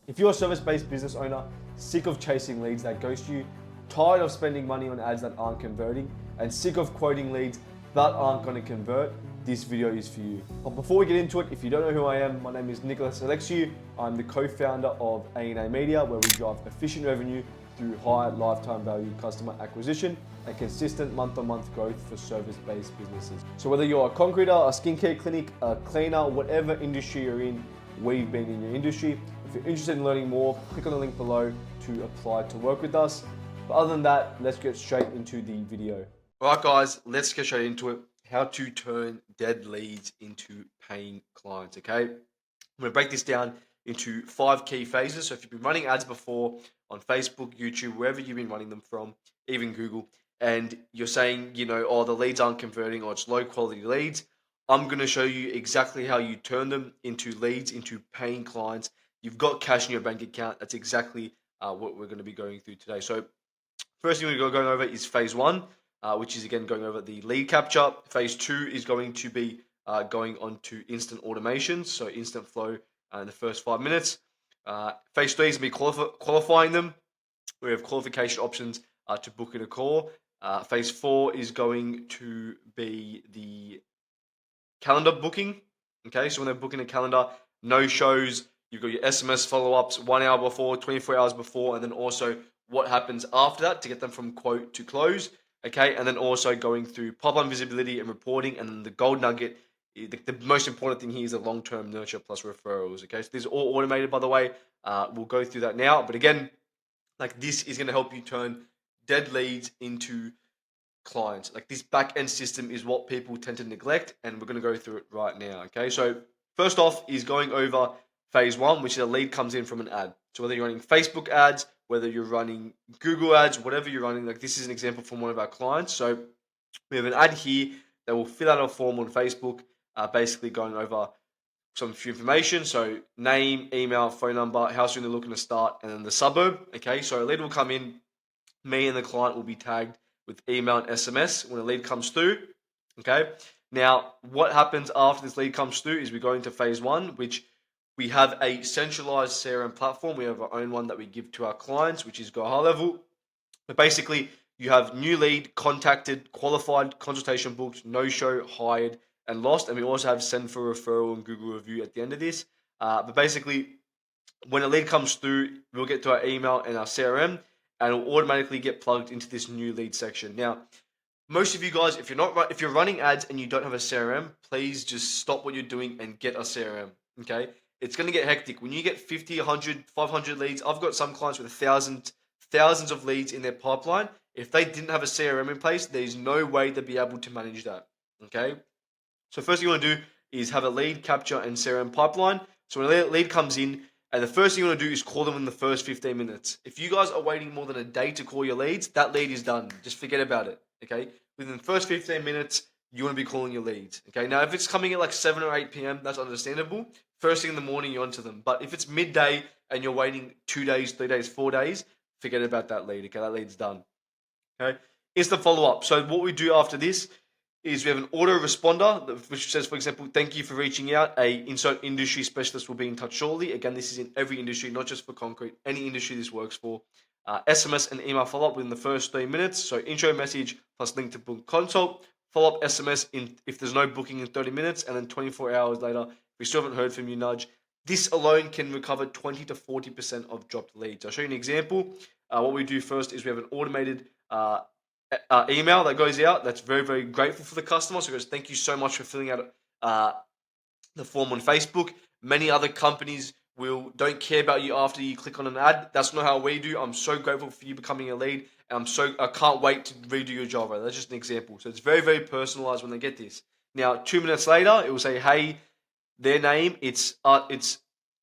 If you're a service-based business owner, sick of chasing leads that ghost you, tired of spending money on ads that aren't converting, and sick of quoting leads that aren't going to convert, this video is for you. But before we get into it, if you don't know who I am, my name is Nicholas Alexiou. I'm the co-founder of A&A Media, where we drive efficient revenue through high lifetime value customer acquisition and consistent month-on-month growth for service-based businesses. So whether you're a concreter, a skincare clinic, a cleaner, whatever industry you're in, we've been in your industry. If you're interested in learning more, click on the link below to apply to work with us. But other than that, let's get straight into the video. All right, guys, let's get straight into it. How to turn dead leads into paying clients, okay? I'm gonna break this down into 5 key phases. So if you've been running ads before on Facebook, YouTube, wherever you've been running them from, even Google, and you're saying, oh, the leads aren't converting or it's low quality leads, I'm going to show you exactly how you turn them into leads, into paying clients. You've got cash in your bank account. That's exactly what we're going to be going through today. So first thing we're going over is phase 1, which is again going over the lead capture. Phase 2 is going to be going on to instant automations, so instant flow in the first 5 minutes. Phase 3 is going to be qualifying them. We have qualification options to book in a call. Phase 4 is going to be the calendar booking. Okay, so when they're booking a calendar, no shows, you've got your SMS follow-ups 1 hour before, 24 hours before, and then also what happens after that to get them from quote to close. Okay, and then also going through pipeline visibility and reporting, and then the gold nugget, the most important thing here is the long-term nurture plus referrals. Okay, so this is all automated, by the way. We'll go through that now, but again, like this is going to help you turn dead leads into clients. Like this back end system is what people tend to neglect, and we're going to go through it right now. Okay, so first off is going over phase 1, which is a lead comes in from an ad. So whether you're running Facebook ads, whether you're running Google ads, whatever you're running, like this is an example from one of our clients. So we have an ad here that will fill out a form on Facebook, basically going over some few information. So name, email, phone number, how soon they're looking to start, and then the suburb. Okay, so a lead will come in. Me and the client will be tagged with email and SMS when a lead comes through. Okay. Now, what happens after this lead comes through is we go into phase 1, which we have a centralized CRM platform. We have our own one that we give to our clients, which is Go High Level. But basically, you have new lead, contacted, qualified, consultation booked, no show, hired, and lost. And we also have send for referral and Google review at the end of this. But basically, when a lead comes through, we'll get to our email and our CRM, and it'll automatically get plugged into this new lead section. Now, most of you guys, if you're running ads and you don't have a CRM, please just stop what you're doing and get a CRM. Okay, it's going to get hectic when you get 50, 100, 500 leads. I've got some clients with thousands of leads in their pipeline. If they didn't have a CRM in place, there's no way they'd be able to manage that. Okay, so first thing you want to do is have a lead capture and CRM pipeline. So when a lead comes in, and the first thing you want to do is call them in the first 15 minutes. If you guys are waiting more than a day to call your leads, that lead is done. Just forget about it. Okay. Within the first 15 minutes, you want to be calling your leads. Okay. Now, if it's coming at like 7 or 8 p.m., that's understandable. First thing in the morning, you're onto them. But if it's midday and you're waiting 2 days, 3 days, 4 days, forget about that lead. Okay. That lead's done. Okay. It's the follow up. So what we do after this is we have an autoresponder which says, for example, thank you for reaching out. A insert industry specialist will be in touch shortly. Again, this is in every industry, not just for concrete. Any industry this works for. SMS and email follow-up within the first 3 minutes. So intro message plus link to book consult. Follow-up SMS if there's no booking in 30 minutes. And then 24 hours later, if we still haven't heard from you, nudge. This alone can recover 20 to 40% of dropped leads. I'll show you an example. What we do first is we have an automated email that goes out. That's very, very grateful for the customer. So it goes, thank you so much for filling out the form on Facebook. Many other companies don't care about you after you click on an ad. That's not how we do. I'm so grateful for you becoming a lead. And I can't wait to redo your job. Right? That's just an example. So it's very, very personalized when they get this. Now, 2 minutes later, it will say, hey, their name, it's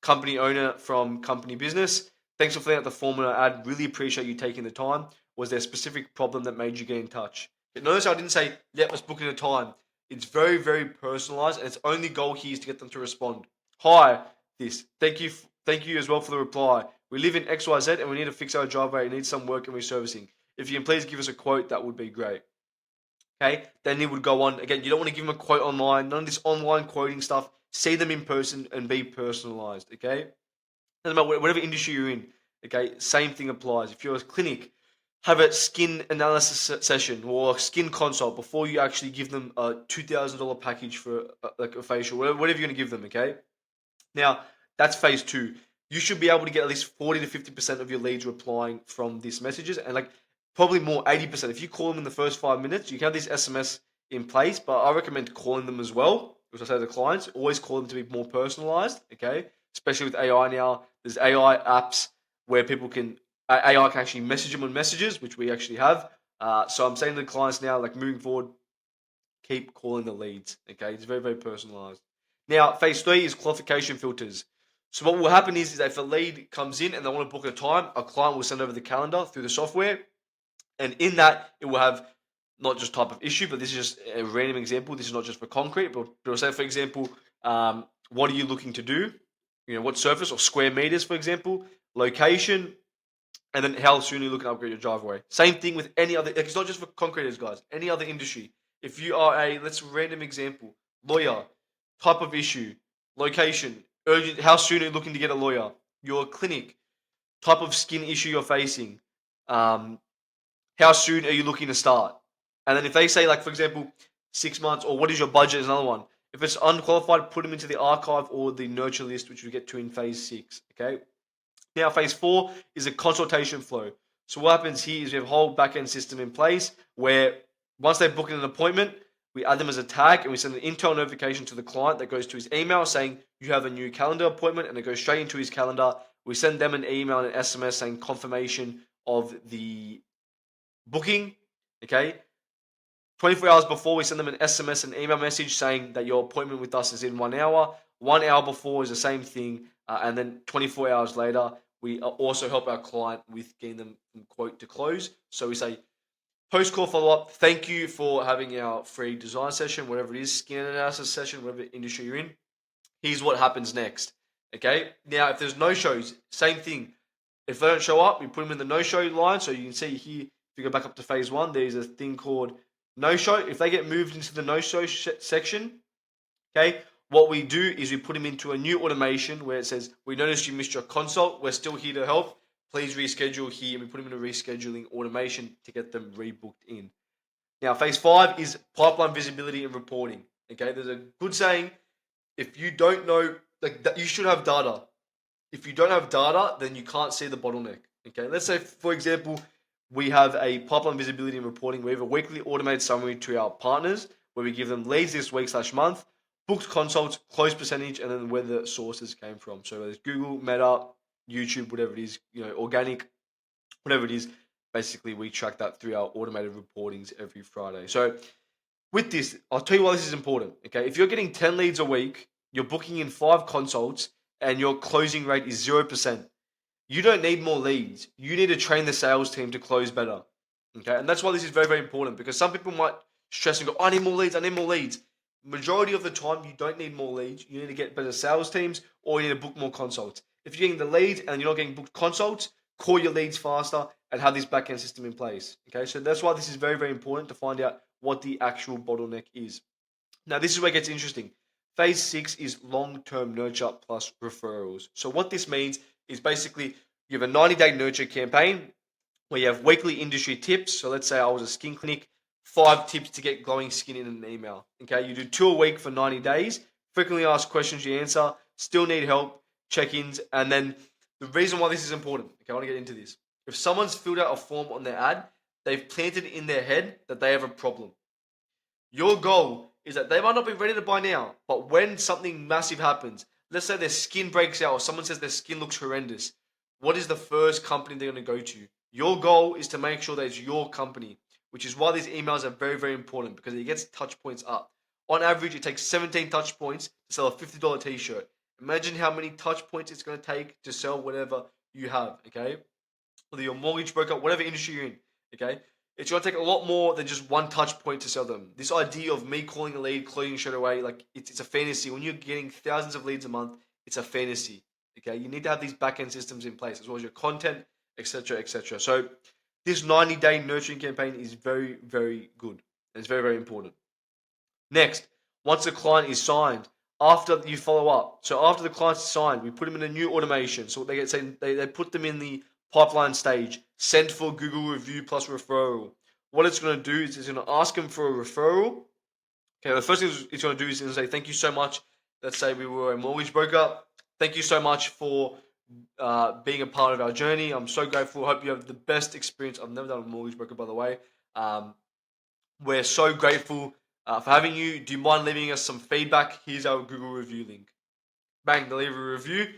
company owner from company business. Thanks for filling out the form in our ad. Really appreciate you taking the time. Was there a specific problem that made you get in touch? Notice I didn't say, yeah, let's book in a time. It's very, very personalized, and its only goal here is to get them to respond. Hi, this. Thank you as well for the reply. We live in XYZ and we need to fix our driveway. It needs some work and resurfacing. If you can please give us a quote, that would be great. Okay, then it would go on. Again, you don't want to give them a quote online. None of this online quoting stuff. See them in person and be personalized. Okay. Doesn't matter whatever industry you're in. Okay, same thing applies. If you're a clinic, have a skin analysis session or a skin consult before you actually give them a $2,000 package for like a facial, whatever you're going to give them. Okay, now that's phase two. You should be able to get at least 40 to 50% of your leads replying from these messages, and like probably more 80%. If you call them in the first 5 minutes, you can have this SMS in place, but I recommend calling them as well. Which I say to clients, always call them to be more personalized. Okay, especially with AI now, there's AI apps where people can AI can actually message them on messages, which we actually have. So I'm saying to the clients now, like moving forward, keep calling the leads. Okay, it's very, very personalized. Now, phase three is qualification filters. So what will happen is that if a lead comes in and they want to book a time, a client will send over the calendar through the software, and in that it will have not just type of issue, but this is just a random example. This is not just for concrete, but it'll say, for example, what are you looking to do? You know, what surface or square meters, for example, location, and then how soon are you looking to upgrade your driveway? Same thing with any other. It's not just for concreters, guys. Any other industry. If you are a, let's random example, lawyer, type of issue, location, urgent. How soon are you looking to get a lawyer? Your clinic, type of skin issue you're facing. Um, how soon are you looking to start? And then if they say, like, for example, 6 months, or what is your budget is another one. If it's unqualified, put them into the archive or the nurture list, which we get to in phase six. Okay. Now, phase four is a consultation flow. So what happens here is we have a whole back-end system in place where once they book an appointment, we add them as a tag and we send an internal notification to the client that goes to his email saying you have a new calendar appointment, and it goes straight into his calendar. We send them an email and an SMS saying confirmation of the booking. Okay. 24 hours before, we send them an SMS and email message saying that your appointment with us is in 1 hour. 1 hour before is the same thing. And then 24 hours later, we also help our client with getting them from quote to close. So we say, post call follow up. Thank you for having our free design session, whatever it is, skin analysis session, whatever industry you're in. Here's what happens next. Okay. Now, if there's no shows, same thing. If they don't show up, we put them in the no show line. So you can see here, if you go back up to phase one, there's a thing called no show. If they get moved into the no show section, okay, what we do is we put them into a new automation where it says, we noticed you missed your consult. We're still here to help. Please reschedule here. And we put them in a rescheduling automation to get them rebooked in. Now, phase five is pipeline visibility and reporting. Okay, there's a good saying, if you don't know, like, you should have data. If you don't have data, then you can't see the bottleneck. Okay, let's say, for example, we have a pipeline visibility and reporting. We have a weekly automated summary to our partners where we give them leads this week/month, booked consults, close percentage, and then where the sources came from. So whether it's Google, Meta, YouTube, whatever it is, organic, whatever it is. Basically, we track that through our automated reportings every Friday. So with this, I'll tell you why this is important. Okay, if you're getting 10 leads a week, you're booking in 5 consults, and your closing rate is 0%. You don't need more leads. You need to train the sales team to close better. Okay, and that's why this is very, very important, because some people might stress and go, I need more leads, I need more leads. Majority of the time, you don't need more leads. You need to get better sales teams, or you need to book more consults. If you're getting the leads and you're not getting booked consults, call your leads faster and have this back-end system in place. Okay, so that's why this is very, very important to find out what the actual bottleneck is. Now, this is where it gets interesting. Phase six is long-term nurture plus referrals. So what this means is basically you have a 90-day nurture campaign where you have weekly industry tips. So let's say I was a skin clinic, 5 tips to get glowing skin in an email. Okay, you do 2 a week for 90 days. Frequently asked questions you answer. Still need help, check-ins, and then the reason why this is important. Okay, I want to get into this. If someone's filled out a form on their ad, they've planted in their head that they have a problem. Your goal is that they might not be ready to buy now, but when something massive happens, let's say their skin breaks out or someone says their skin looks horrendous, what is the first company they're going to go to? Your goal is to make sure that it's your company, which is why these emails are very, very important, because it gets touch points up. On average, it takes 17 touch points to sell a $50 t-shirt. Imagine how many touch points it's going to take to sell whatever you have, okay? Whether you're a mortgage broker, whatever industry you're in, okay? It's going to take a lot more than just one touch point to sell them. This idea of me calling a lead, closing straight away, like it's a fantasy. When you're getting thousands of leads a month, it's a fantasy. Okay, you need to have these back-end systems in place as well as your content, etc., etc. So this 90-day nurturing campaign is very, very good. And it's very, very important. Next, once the client is signed, after you follow up. So after the client's signed, we put them in a new automation. So they get saying they put them in the pipeline stage. Send for Google review plus referral. What it's going to do is it's going to ask them for a referral. Okay, the first thing it's going to do is going to say thank you so much. Let's say we were a mortgage broker. Thank you so much for being a part of our journey. I'm so grateful. Hope you have the best experience. I've never done a mortgage broker, by the way. We're so grateful for having you. Do you mind leaving us some feedback? Here's our Google review link. Bang, they leave a review.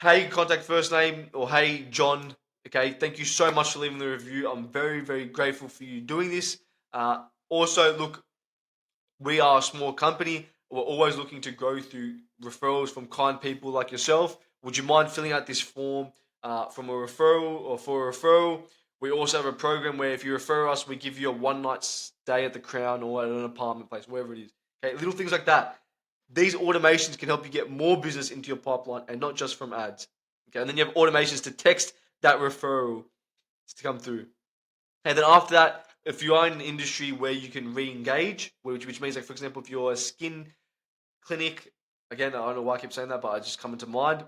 Hey, contact first name, or hey, John. Okay, thank you so much for leaving the review. I'm very, very grateful for you doing this. Also, look, we are a small company. We're always looking to grow through referrals from kind people like yourself. Would you mind filling out this form from a referral or for a referral? We also have a program where if you refer us, we give you a one-night stay at the Crown or at an apartment place, wherever it is. Okay, little things like that. These automations can help you get more business into your pipeline and not just from ads. Okay, and then you have automations to text that referral to come through. And then after that, if you are in an industry where you can re-engage, which means, like, for example, if you're a skin clinic, again, I don't know why I keep saying that, but I just come into mind.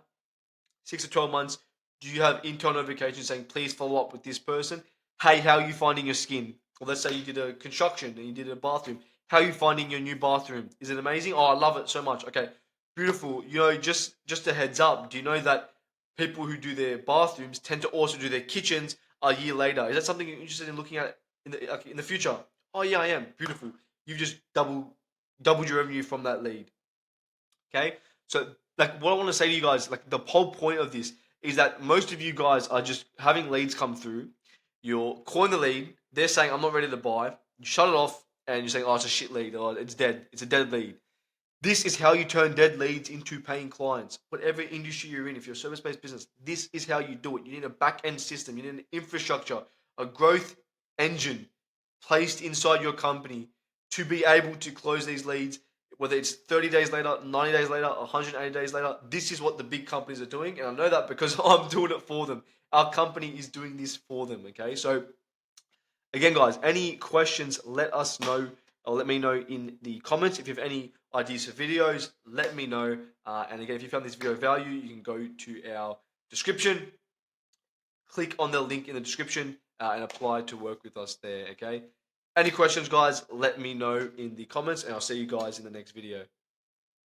6 to 12 months, do you have internal notifications saying, please follow up with this person? Hey, how are you finding your skin? Or let's say you did a construction and you did a bathroom. How are you finding your new bathroom? Is it amazing? Oh, I love it so much. Okay, beautiful. You know, just a heads up. Do you know that people who do their bathrooms tend to also do their kitchens a year later? Is that something you're interested in looking at in the future? Oh yeah, I am. Beautiful. You've just doubled your revenue from that lead. Okay, so like what I want to say to you guys, like the whole point of this is that most of you guys are just having leads come through. You're calling the lead. They're saying, "I'm not ready to buy." You shut it off, and you're saying, "Oh, it's a shit lead. Oh, it's dead. It's a dead lead." This is how you turn dead leads into paying clients. Whatever industry you're in, if you're a service-based business, this is how you do it. You need a back-end system. You need an infrastructure, a growth engine placed inside your company to be able to close these leads, whether it's 30 days later, 90 days later, 180 days later. This is what the big companies are doing, and I know that because I'm doing it for them. Our company is doing this for them, okay? So again, guys, any questions, let us know, or let me know in the comments. If you have any ideas for videos, let me know. And again, if you found this video value, you can go to our description, click on the link in the description, and apply to work with us there, okay? Any questions, guys, let me know in the comments, and I'll see you guys in the next video.